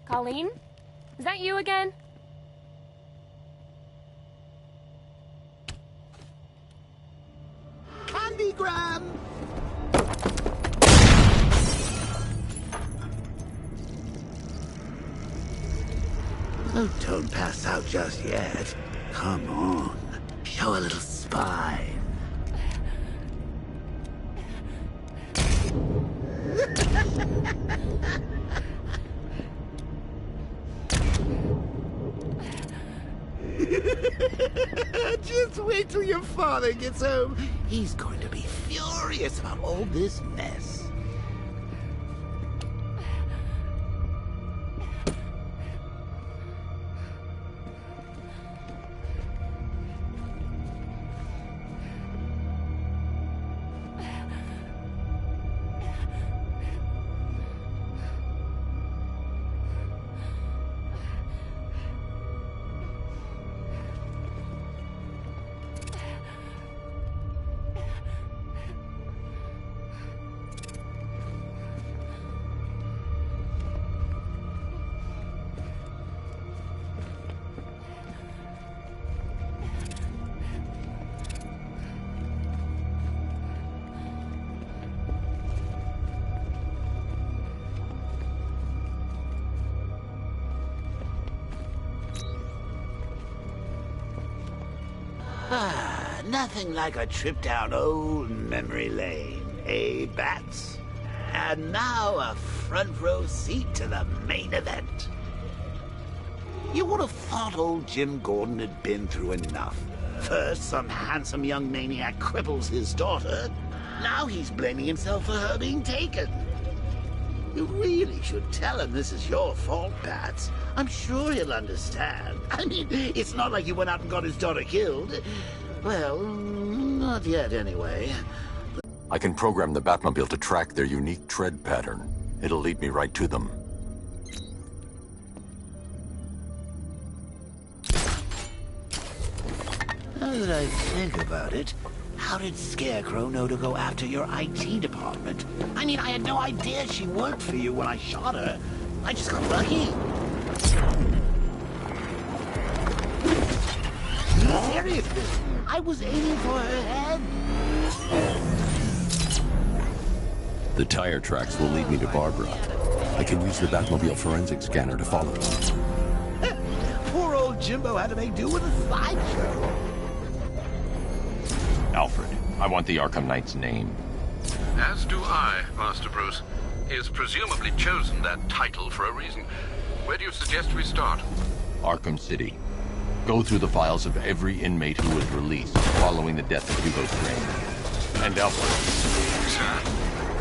Colleen? Is that you again? Candygram! Oh, don't pass out just yet. Come on. Show a little spine. Just wait till your father gets home. He's going to be furious about all this mess. Nothing like a trip down old memory lane, eh, Bats? And now a front row seat to the main event. You would have thought old Jim Gordon had been through enough. First, some handsome young maniac cripples his daughter. Now he's blaming himself for her being taken. You really should tell him this is your fault, Bats. I'm sure he'll understand. I mean, it's not like you went out and got his daughter killed. Well, not yet anyway. I can program the Batmobile to track their unique tread pattern. It'll lead me right to them. Now that I think about it, how did Scarecrow know to go after your IT department? I mean, I had no idea she worked for you when I shot her. I just got lucky. Seriously, I was aiming for her head. The tire tracks will lead me to Barbara. I can use the Batmobile forensic scanner to follow them. Poor old Jimbo had to make do with a slideshow. Alfred, I want the Arkham Knight's name. As do I, Master Bruce. He has presumably chosen that title for a reason. Where do you suggest we start? Arkham City. Go through the files of every inmate who was released following the death of Hugo Strange. And Alfred. Sir?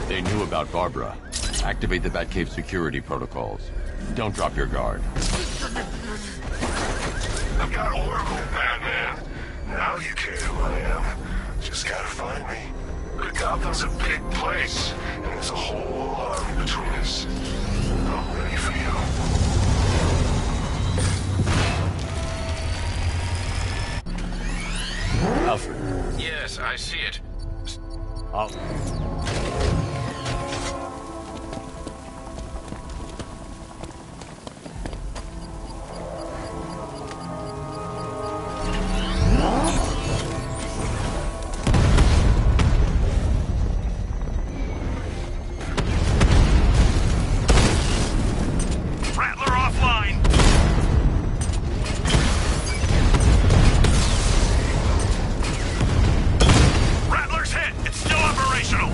They knew about Barbara. Activate the Batcave security protocols. Don't drop your guard. I've got Oracle, Batman. Now you care who I am. Just gotta find me. But Gotham's a big place, and there's a whole army between us. I'm ready for you. Alfred. Yes, I see it. Rattler offline! Rattler's hit! It's still operational!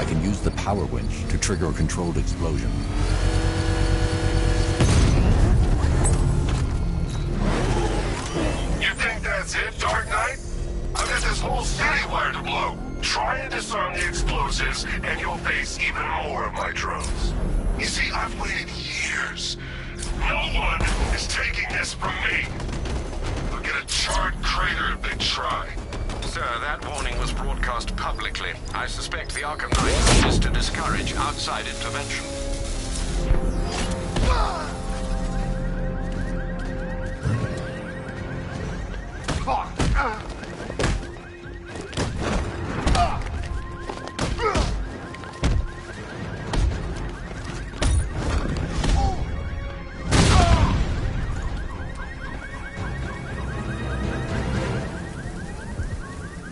I can use the power winch to trigger a controlled explosion. You think that's it, Dark Knight? I've got this whole city wired to blow. Try and disarm the explosives, and you'll face even more of my drones. You see, I've waited years. No one is taking this from me. I'll get a charred crater if they try. Sir, that warning was broadcast publicly. I suspect the Arkham Knight is to discourage outside intervention.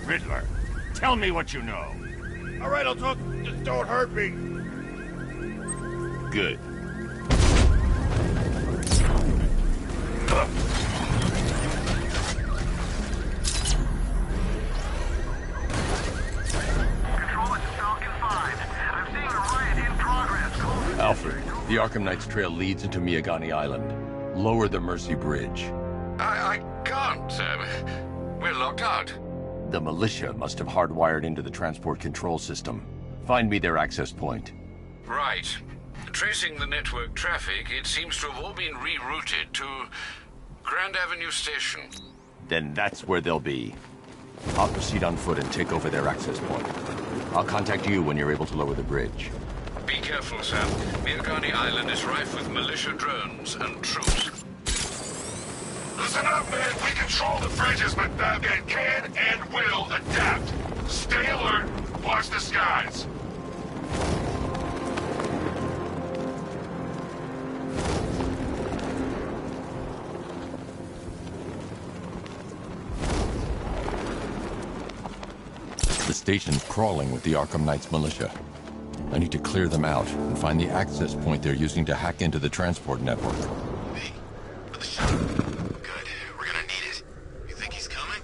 Riddler, tell me what you know. All right, I'll talk. Just don't hurt me. Good. Alfred, the Arkham Knight's trail leads into Miagani Island. Lower the Mercy Bridge. I can't, sir. We're locked out. The militia must have hardwired into the transport control system. Find me their access point. Right. Tracing the network traffic, it seems to have all been rerouted to Grand Avenue Station. Then that's where they'll be. I'll proceed on foot and take over their access point. I'll contact you when you're able to lower the bridge. Be careful, Sam. Miagani Island is rife with militia drones and troops. Listen up, man. We control the bridges, but Batman can and will adapt. Stay alert. Watch the skies. The station's crawling with the Arkham Knight's militia. I need to clear them out and find the access point they're using to hack into the transport network. Hey, for the shuttle. Good. We're gonna need it. You think he's coming?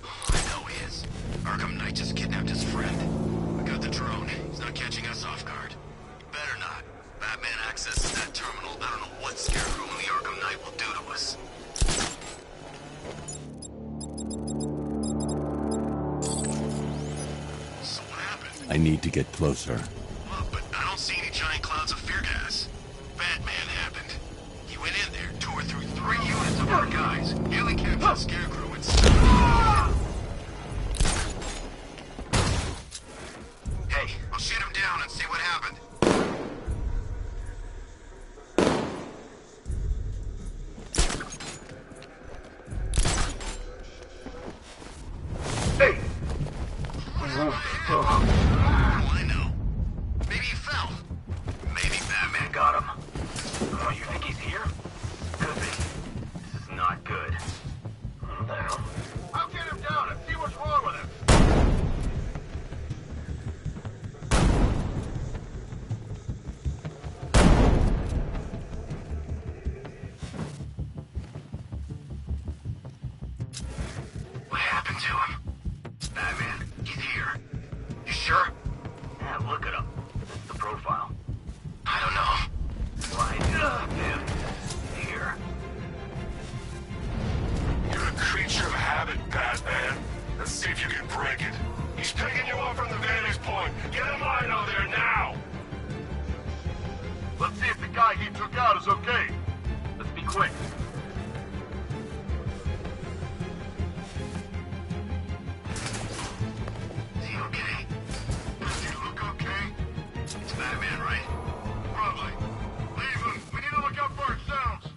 Oh, I know he is. Arkham Knight just kidnapped his friend. We got the drone. He's not catching us off guard. Better not. Batman accesses that terminal. I don't know what Scarecrow and the Arkham Knight will do to us. So what happened? I need to get closer. Well, but I don't see any giant clouds of fear gas. Batman happened. He went in there, tore through 3 units of our guys, nearly captured Scarecrow and... Hey, I'll shoot him down and see what happened. Hey! Oh, I know. Maybe he fell. Maybe Batman got him. Oh, you think he's here? Could be. This is not good. What the hell? I'll get him down and see what's wrong with him. What happened to him? Batman, he's here. You sure? Yeah, look at him. The profile. I don't know. Right. Him. Here. You're a creature of habit, Batman. Let's see if you can break it. He's picking you up from the vantage point. Get in line out there now! Let's see if the guy he took out is okay. Let's be quick. Is he okay? Does he look okay? It's Batman, right? Probably. Leave him. We need to look out for ourselves.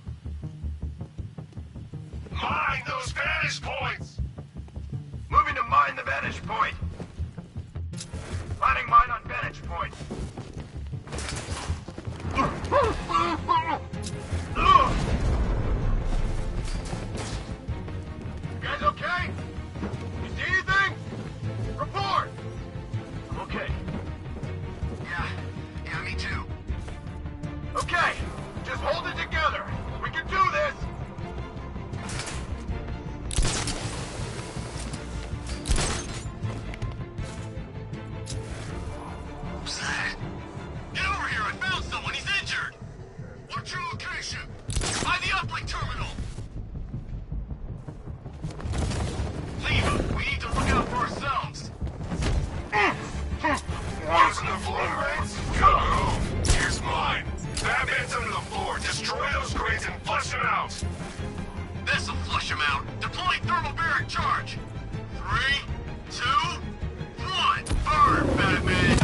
Mine those vantage points! Moving to mine the vantage point. Finding mine on vantage point. was that? Get over here! I found someone! He's injured! What's your location? By the uplink terminal! Leave! We need to look out for ourselves! Using the floor rates? Go! Here's mine. Batman's under the floor. Destroy those crates and flush them out. This'll flush him out. Deploying thermobaric charge. 3, 2, 1. Burn, Batman!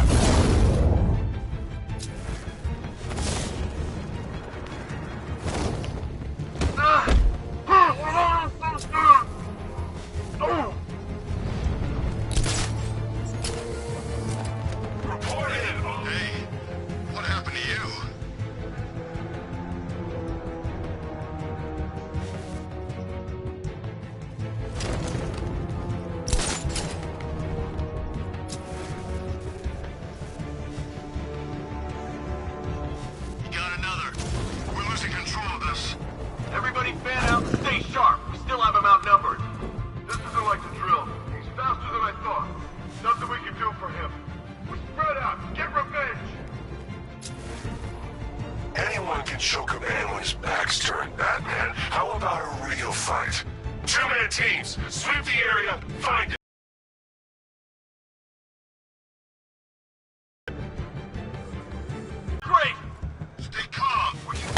Report in. Hey, what happened to you? You got another. We're losing control of this. Everybody fan out and stay sharp. We still have him outnumbered. This isn't like the drill. He's faster than I thought. Nothing we can do for him. We spread out. Get revenge. Anyone can choke a man when his back's turned, Batman. How about a real fight? 2-man teams. Sweep the area. Find it. Great. Stay calm. We can...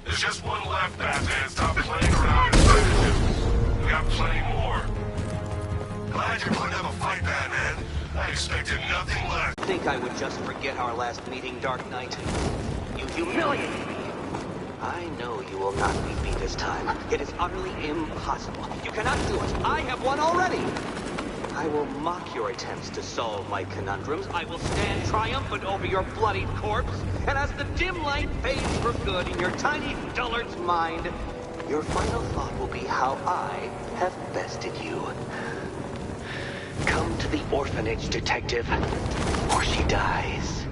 There's just one left, Batman. Stop playing around and fight him. We got plenty more. Glad you're putting up a fight, Batman. I expected nothing less. I think I would just forget our last meeting, Dark Knight. You humiliated me. I know you will not beat me this time. It is utterly impossible. You cannot do it. I have won already. I will mock your attempts to solve my conundrums. I will stand triumphant over your bloodied corpse. And as the dim light fades for good in your tiny dullard's mind, your final thought will be how I have bested you. Come to the orphanage, detective, or she dies.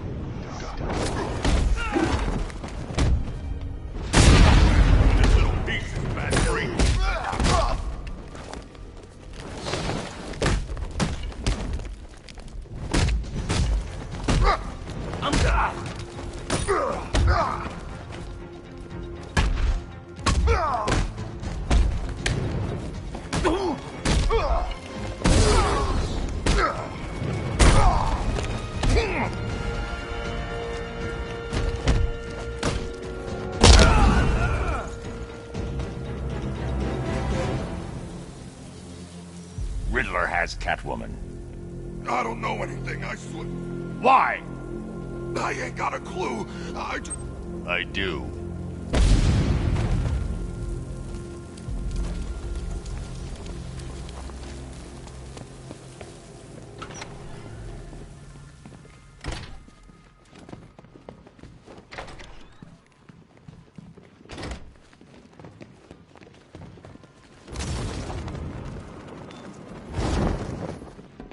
This little piece is bad free. Riddler has Catwoman. I don't know anything, I swear. Why? I ain't got a clue. I do.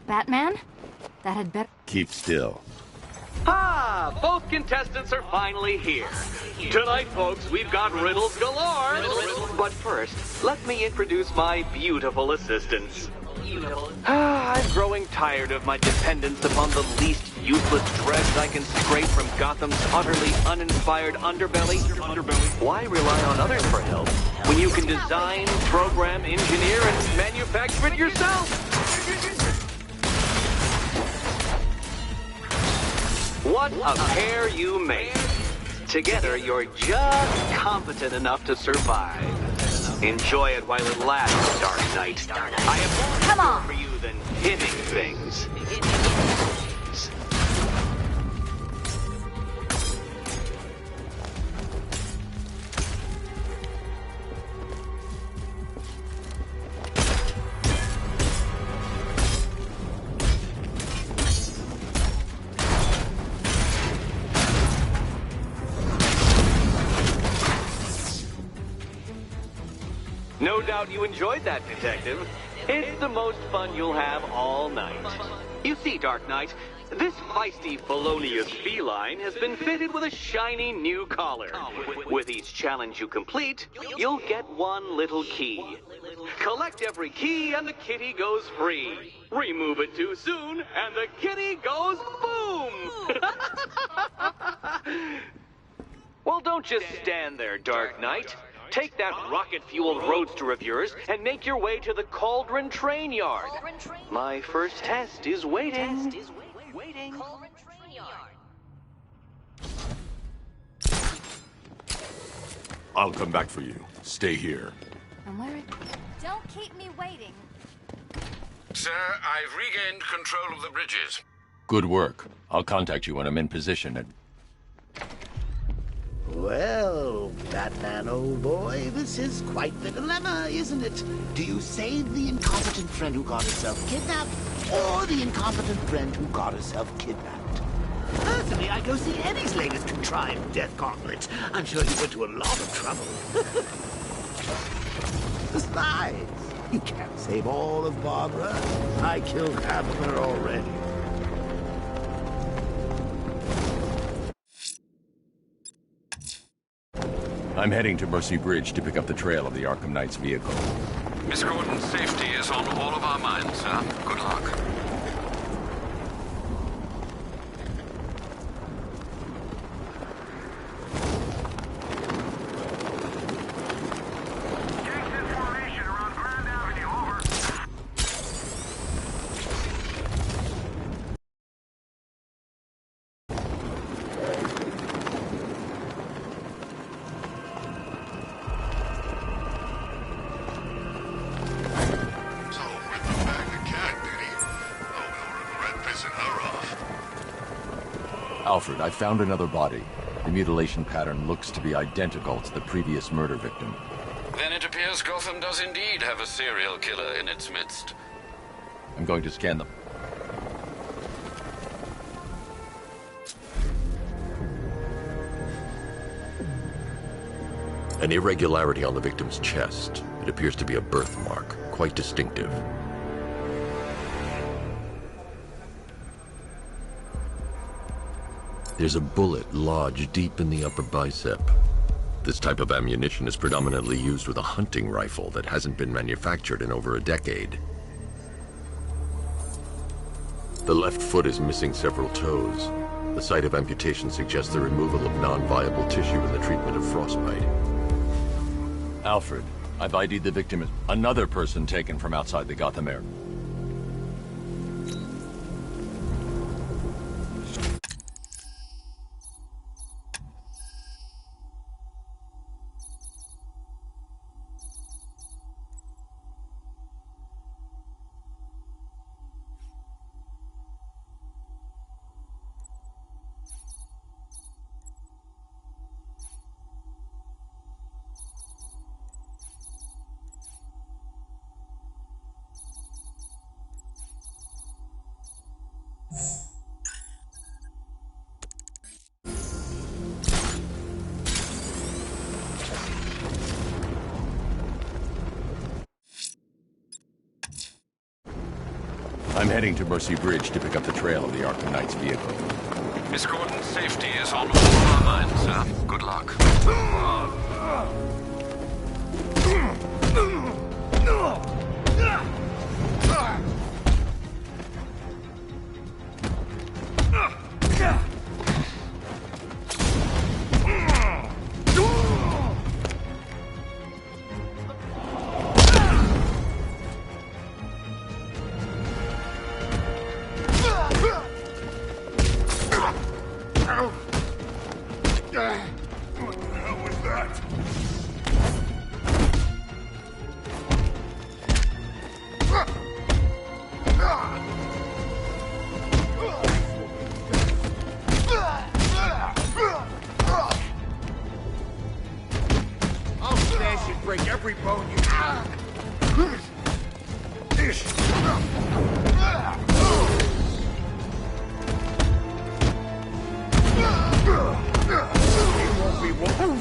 Batman? That had better... Keep still. Ah, both contestants are finally here. Tonight, folks, we've got riddles galore. But first, let me introduce my beautiful assistants. I'm growing tired of my dependence upon the least useless dregs I can scrape from Gotham's utterly uninspired underbelly. Why rely on others for help when you can design, program, engineer, and manufacture it yourself? What a pair you make. Together, you're just competent enough to survive. Enjoy it while it lasts, Dark Knight. I have more for you than hitting things. No doubt you enjoyed that, Detective. It's the most fun you'll have all night. You see, Dark Knight, This feisty felonious feline has been fitted with a shiny new collar. With each challenge you complete, you'll get one little key. Collect every key and the kitty goes free. Remove it too soon and the kitty goes boom! Well, don't just stand there, Dark Knight. Take that rocket-fueled roadster of yours and make your way to the Cauldron Train Yard. My first test is waiting. I'll come back for you. Stay here. And where? Don't keep me waiting. Sir, I've regained control of the bridges. Good work. I'll contact you when I'm in position and... Well, Batman, old boy, this is quite the dilemma, isn't it? Do you save the incompetent friend who got herself kidnapped, or the incompetent friend who got herself kidnapped? Personally, I'd go see Eddie's latest contrived death gauntlet. I'm sure he went to a lot of trouble. Besides, you can't save all of Barbara. I killed half of her already. I'm heading to Mercy Bridge to pick up the trail of the Arkham Knight's vehicle. Miss Gordon's safety is on all of our minds, sir. Good luck. Alfred, I found another body. The mutilation pattern looks to be identical to the previous murder victim. Then it appears Gotham does indeed have a serial killer in its midst. I'm going to scan them. An irregularity on the victim's chest. It appears to be a birthmark, quite distinctive. There's a bullet lodged deep in the upper bicep. This type of ammunition is predominantly used with a hunting rifle that hasn't been manufactured in over a decade. The left foot is missing several toes. The site of amputation suggests the removal of non-viable tissue in the treatment of frostbite. Alfred, I've ID'd the victim as another person taken from outside the Gotham area. I'm heading to Mercy Bridge to pick up the trail of the Arkham Knight's vehicle. Miss Gordon's safety is on all of our minds, sir. Good luck. What the hell was that? I'll smash and break every bone you have. It won't be one.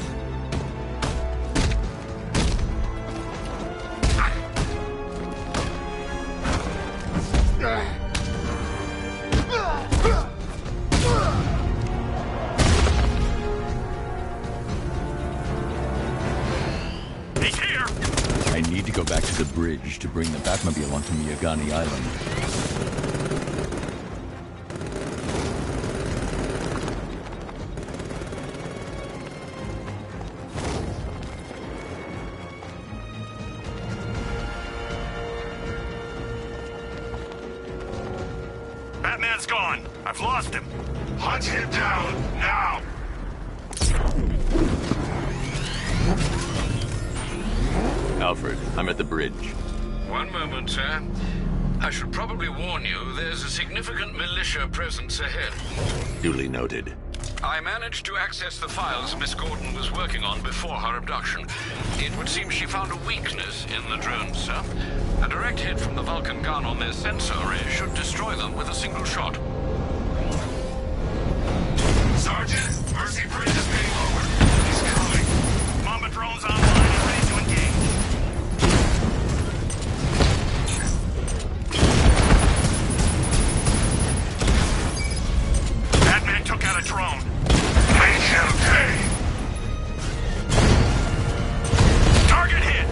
go back to the bridge to bring the Batmobile onto Miyagani Island. Batman's gone. I've lost him. Hunt him down, now! Alfred, I'm at the bridge. One moment, sir. I should probably warn you, there's a significant militia presence ahead. Duly noted. I managed to access the files Miss Gordon was working on before her abduction. It would seem she found a weakness in the drones, sir. A direct hit from the Vulcan gun on their sensor array should destroy them with a single shot. Sergeant, Mercy Bridge is being lowered. He's coming. Mamba drones online and ready to engage. Batman took out a drone. Make him pay. Target hit.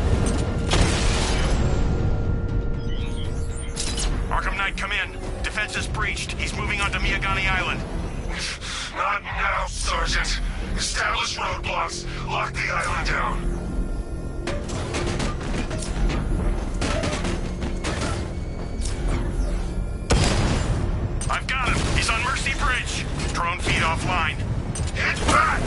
Arkham Knight, come in. Defense is breached. He's moving onto Miyagani Island. Not now, Sergeant. Establish roadblocks. Lock the island down. I've got him. He's on Mercy Bridge. Drone feed offline. Get back!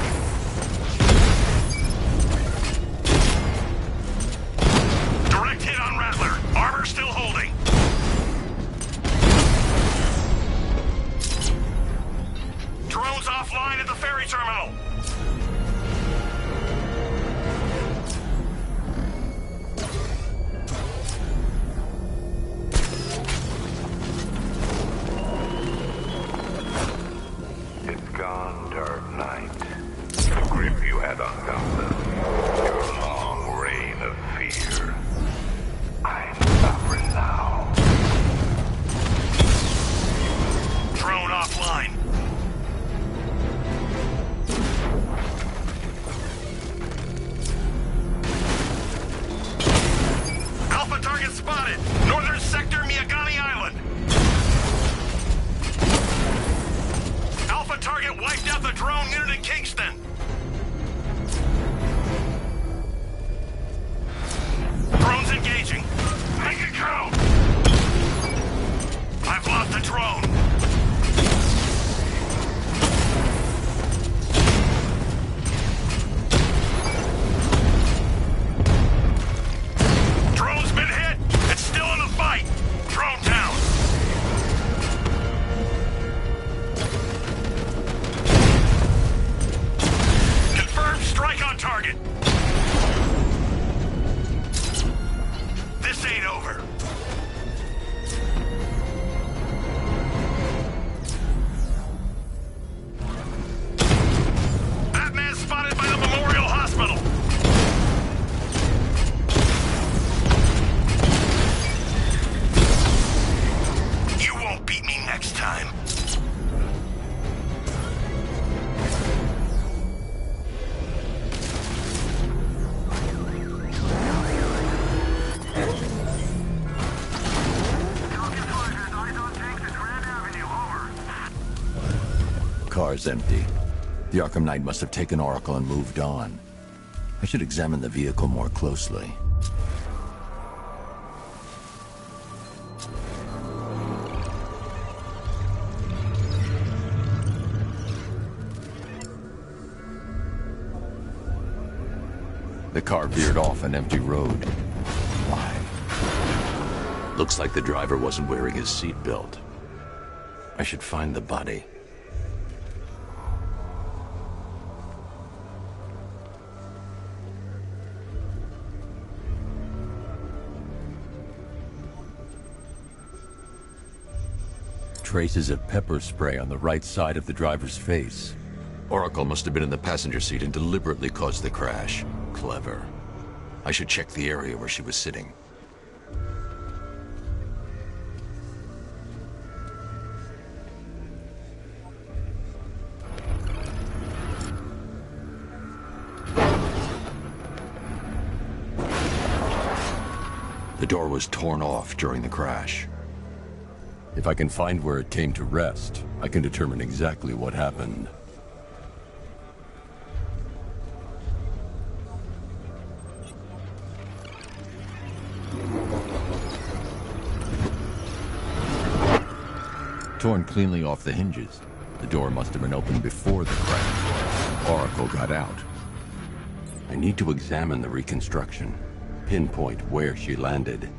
Direct hit on Rattler. Armor still holding. Drones offline at the ferry terminal. It's gone, Dark Knight. The grip you had on Gotham. Your long reign of fear. I'm suffering now. Drone offline. Alpha target spotted. Northern sector, Miyagani Island. Alpha target wiped out the drone unit in Kingston. Drone's engaging. Make it count. I've lost the drone. Drone's been hit. It's still in the fight. Drone down. Confirmed strike on target. This ain't over. Batman spotted by the Memorial Hospital. You won't beat me next time. Car's empty. The Arkham Knight must have taken Oracle and moved on. I should examine the vehicle more closely. The car veered off an empty road. Why? Looks like the driver wasn't wearing his seatbelt. I should find the body. Traces of pepper spray on the right side of the driver's face. Oracle must have been in the passenger seat and deliberately caused the crash. Clever. I should check the area where she was sitting. The door was torn off during the crash. If I can find where it came to rest, I can determine exactly what happened. Torn cleanly off the hinges. The door must have been opened before the crash. Oracle got out. I need to examine the reconstruction, pinpoint where she landed.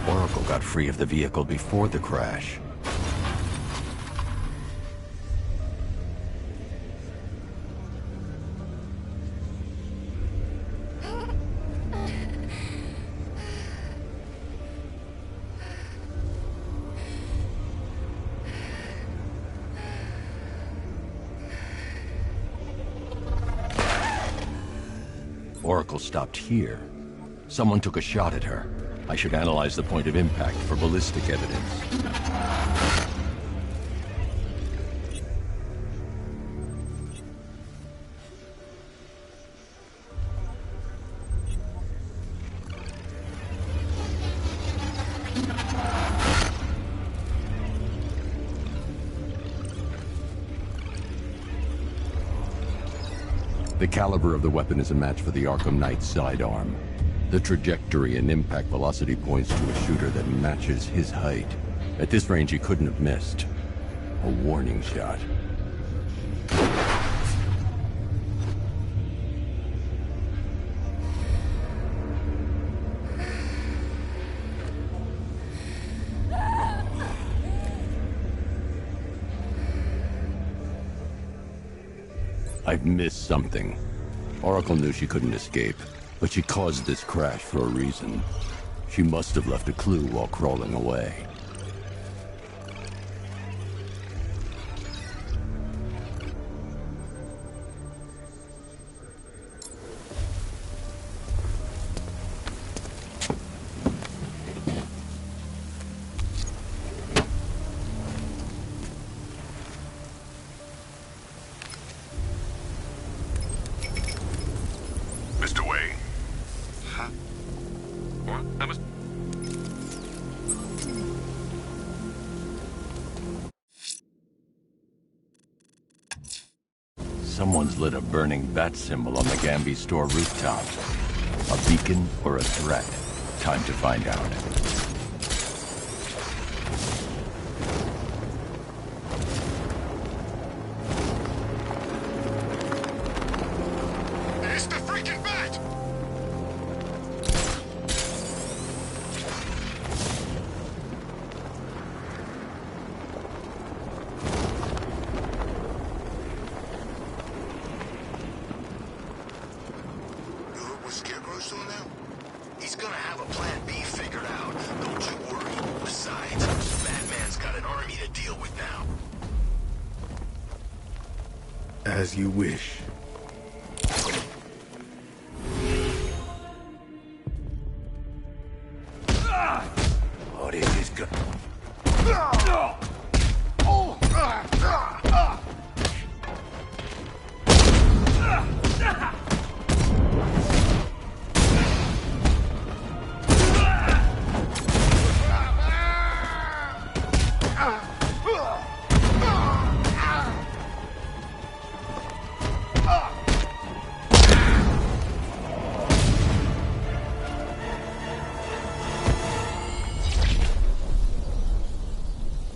Oracle got free of the vehicle before the crash. Oracle stopped here. Someone took a shot at her. I should analyze the point of impact for ballistic evidence. The caliber of the weapon is a match for the Arkham Knight's sidearm. The trajectory and impact velocity points to a shooter that matches his height. At this range, he couldn't have missed. A warning shot. I've missed something. Oracle knew she couldn't escape. But she caused this crash for a reason. She must have left a clue while crawling away. Mr. Wayne. Someone's lit a burning bat symbol on the Gambi store rooftop. A beacon or a threat? Time to find out. It's the freaking bat! He's gonna have a plan B figured out. Don't you worry. Besides, Batman's got an army to deal with now. As you wish. What is this gun?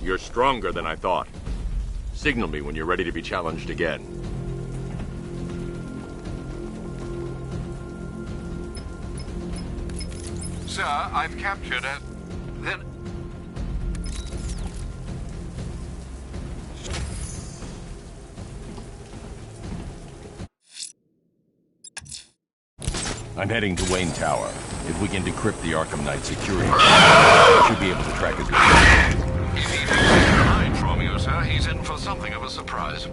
You're stronger than I thought. Signal me when you're ready to be challenged again. Sir, I've captured a... Then... I'm heading to Wayne Tower. If we can decrypt the Arkham Knight security, we should be able to track his location. If he thinks he can hide from you, sir, he's in for something of a surprise.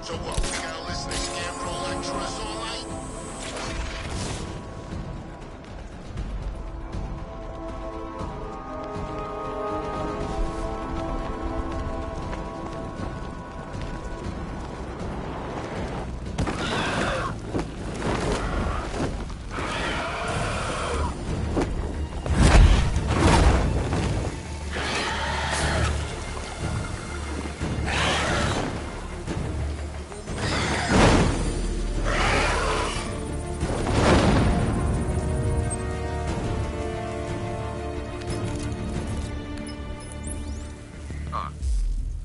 So what, we gotta listen to Scarecrow lecture us all night?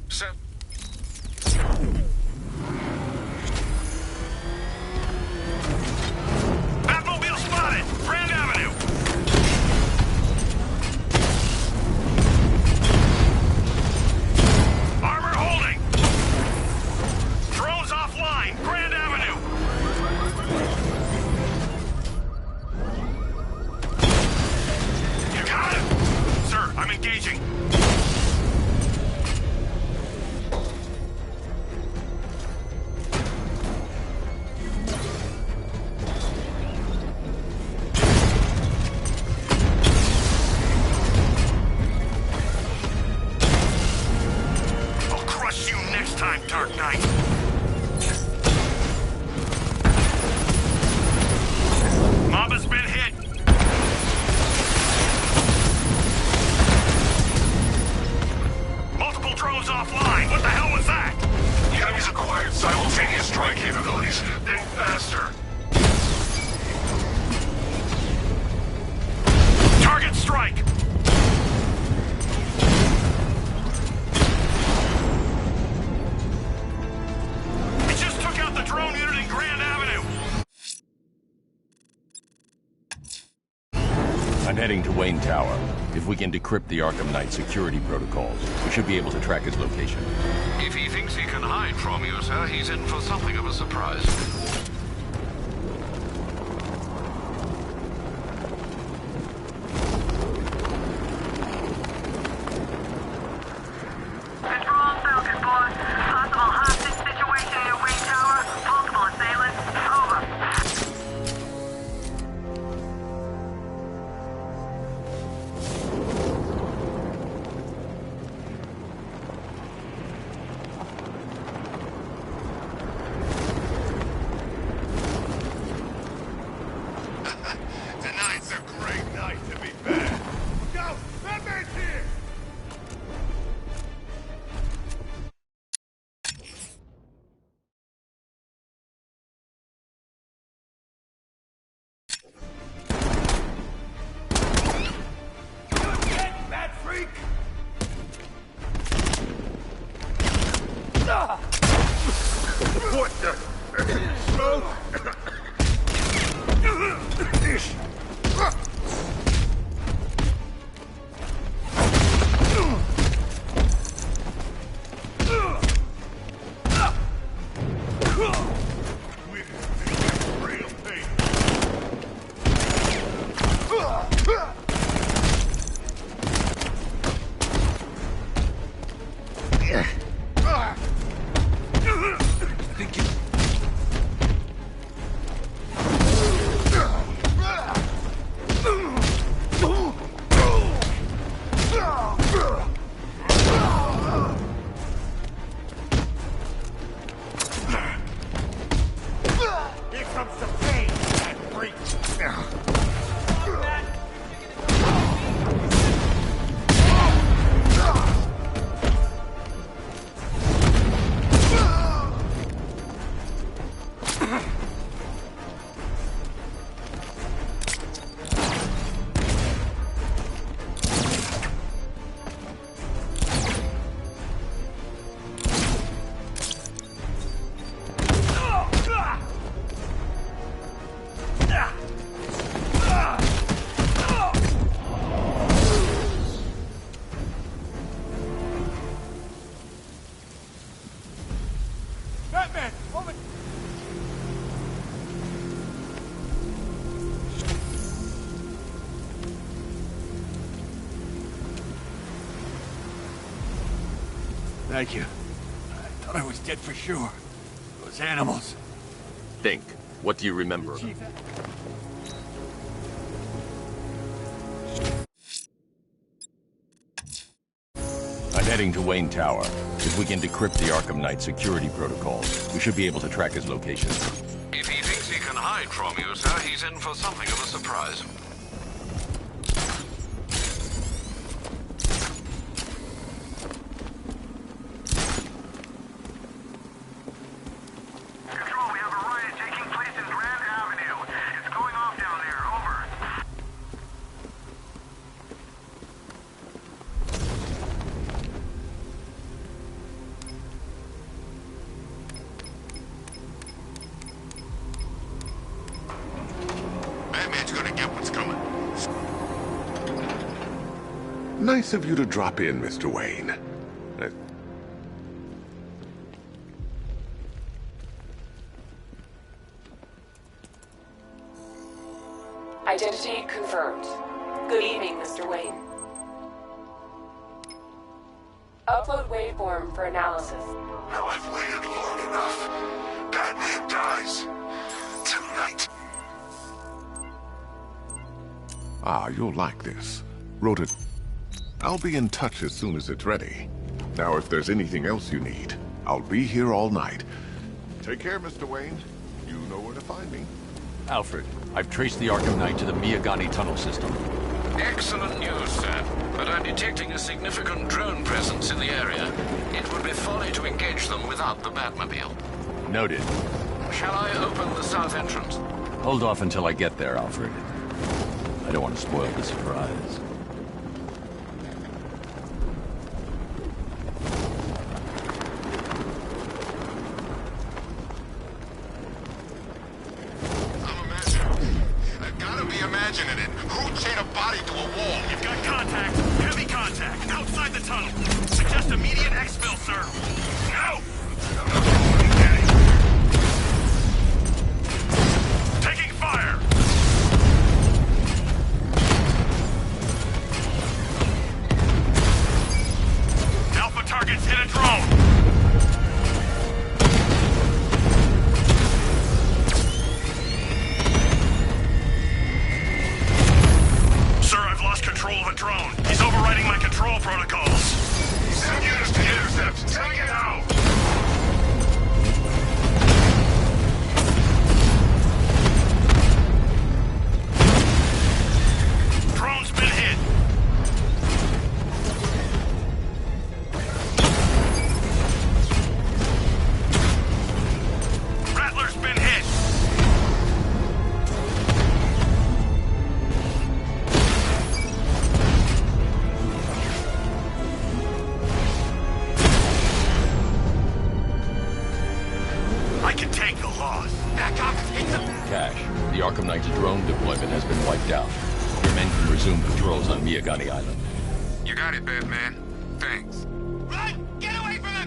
Sir? Batmobile spotted! Grand Avenue! Armor holding! Drones offline! Grand Avenue! You got it? Sir, I'm engaging. Time, Dark Knight. Mob has been hit. Multiple drones offline. What the hell was that? The enemy's acquired simultaneous strike capabilities. Think faster. Target strike. Drone unit in Grand Avenue! I'm heading to Wayne Tower. If we can decrypt the Arkham Knight security protocols, we should be able to track his location. If he thinks he can hide from you, sir, he's in for something of a surprise. Tonight's a great night to be back. Go! Batman's here! Bat freak! What the? Batman! Over... Thank you. I thought I was dead for sure. Those animals. Think. What do you remember? I'm heading to Wayne Tower. If we can decrypt the Arkham Knight security protocols, we should be able to track his location. If he thinks he can hide from you, sir, he's in for something of a surprise. Control, we have a riot taking place in Grand Avenue. It's going off down there. Over. Batman's gonna get what's coming. Nice of you to drop in, Mr. Wayne. Identity confirmed. Good evening, Mr. Wayne. Upload waveform for analysis. Now I've waited long enough. Batman dies. Tonight. Ah, you'll like this. Wrote it. I'll be in touch as soon as it's ready. Now, if there's anything else you need, I'll be here all night. Take care, Mr. Wayne. You know where to find me. Alfred, I've traced the Arkham Knight to the Miyagani tunnel system. Excellent news, sir. But I'm detecting a significant drone presence in the area. It would be folly to engage them without the Batmobile. Noted. Shall I open the south entrance? Hold off until I get there, Alfred. I don't want to spoil the surprise. I've gotta be imagining it. Who'd chain a body to a wall? You've got contact. Heavy contact. Outside the tunnel. Suggest immediate exfil, sir. No! Taking fire! Alpha targets hit a drone. Sir, I've lost control of a drone. He's overriding my control protocols. Send units to intercept. Take it out! Drone's been hit. Rattler's been hit. I can take the loss. Back up. Cash, the Arkham Knight's drone deployment has been wiped out. Your men can resume patrols on Miyagani Island. You got it, Batman. Thanks. Run! Get away from him!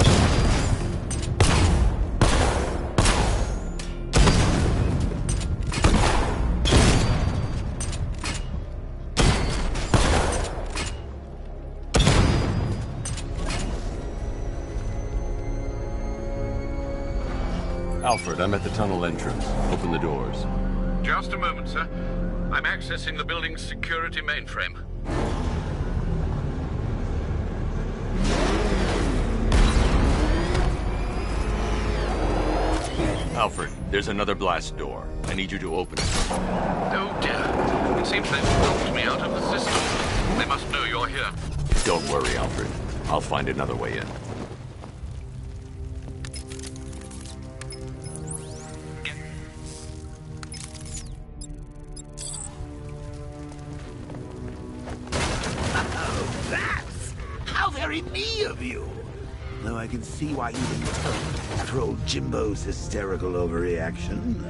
Alfred, I'm at the tunnel entrance. Open the doors. Just a moment, sir. I'm accessing the building's security mainframe. Alfred, there's another blast door. I need you to open it. Oh dear. It seems they've locked me out of the system. They must know you're here. Don't worry, Alfred. I'll find another way in. How very me of you! Though I can see why you didn't tell me after old Jimbo's hysterical overreaction.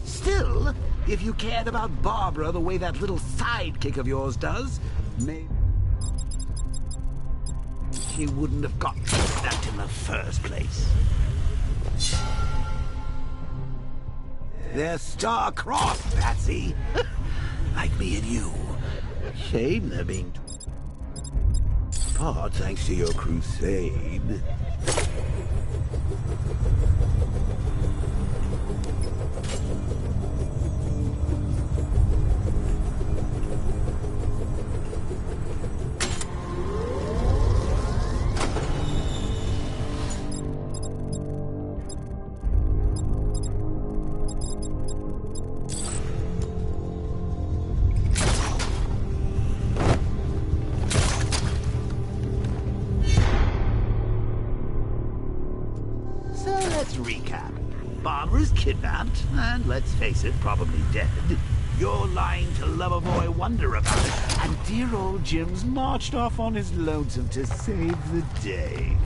Still, If you cared about Barbara the way that little sidekick of yours does, maybe she wouldn't have got kidnapped in the first place. They're star-crossed, Patsy. Like me and you. Shame they're being apart thanks to your crusade. Let's recap. Barbara's kidnapped, and let's face it, probably dead. You're lying to Loverboy Wonder about it, and dear old Jim's marched off on his lonesome to save the day.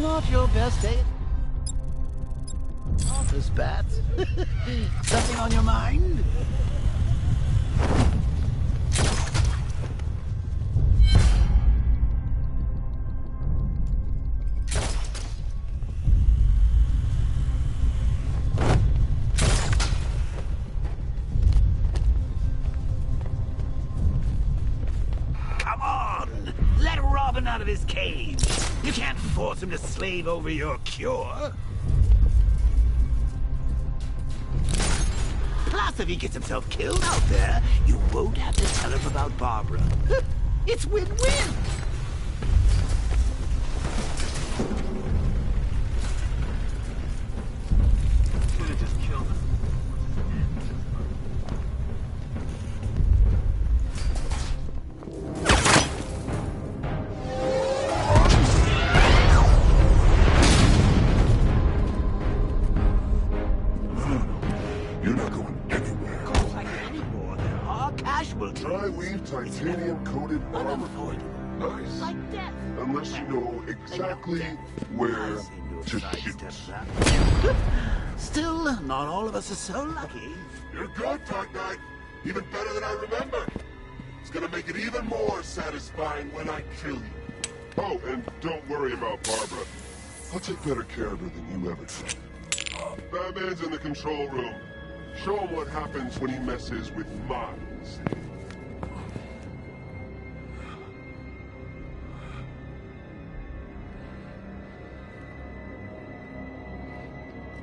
Not your best day at office, Bats. Something on your mind? Come on! Let Robin out of his cage! You can't force him to slave over your cure. Plus, if he gets himself killed out there, you won't have to tell him about Barbara. It's win-win! Could've just killed him. Tri-weave titanium-coated armor plate. Nice. Like death. Unless you know exactly where to shoot. Still, not all of us are so lucky. You're good, Dark Knight. Even better than I remember. It's gonna make it even more satisfying when I kill you. Oh, and don't worry about Barbara. I'll take better care of her than you ever did. Batman's in the control room. Show him what happens when he messes with minds.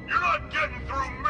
You're not getting through me!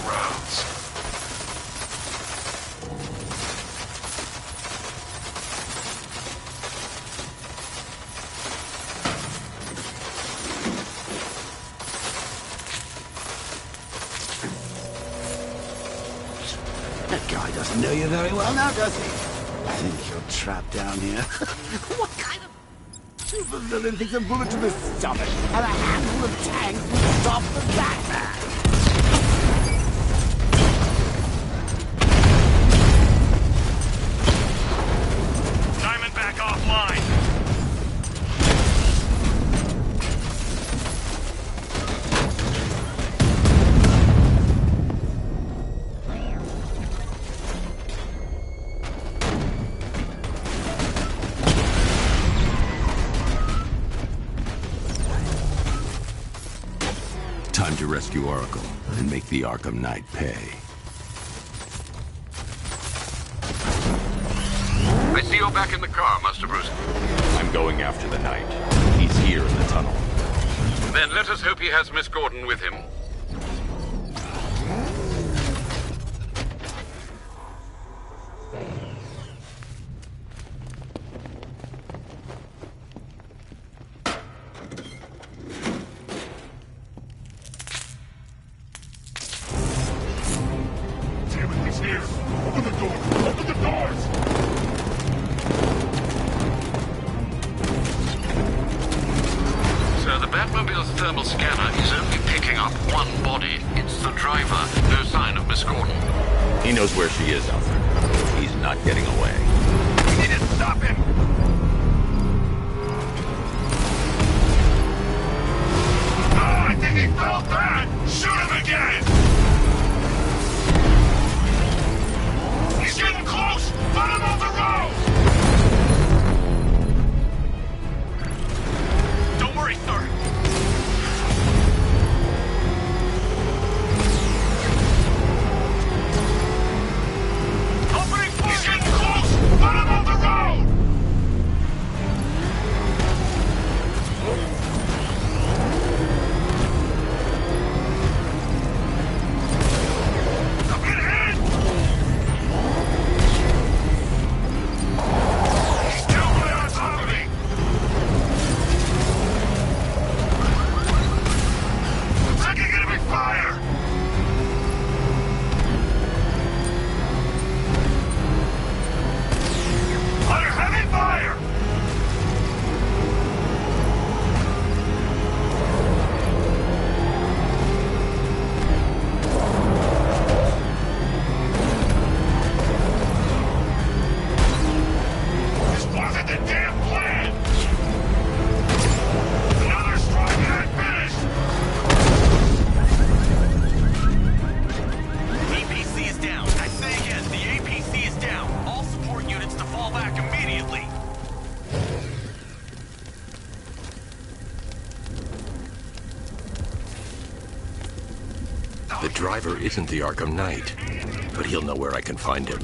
rounds. That guy doesn't know you very well now, does he? I think you're trapped down here. What kind of supervillain thinks a bullet to the stomach and a handful of tanks will stop the Batman? Diamondback offline. Time to rescue Oracle and make the Arkham Knight pay. I see you're back in the car, Master Bruce. I'm going after the Knight. He's here in the tunnel. Then let us hope he has Miss Gordon with him. Damn it, he's here. Open the door. Open the doors. Sir, the Batmobile's thermal scanner is only picking up one body. It's the driver. No sign of Miss Gordon. He knows where she is, Alfred. He's not getting away. We need to stop him. Oh, I think he felt that. Shoot him again. He's getting close. Put him on the road. Don't worry, sir. Opening fire. He's getting close. Put him on the road. I'm getting hit. He's still right on top of me. I'm taking enemy fire. Under heavy fire. This wasn't the damn plan! Another strike and I'm finished! APC is down. I say again, the APC is down. All support units to fall back immediately. The driver isn't the Arkham Knight, but he'll know where I can find him.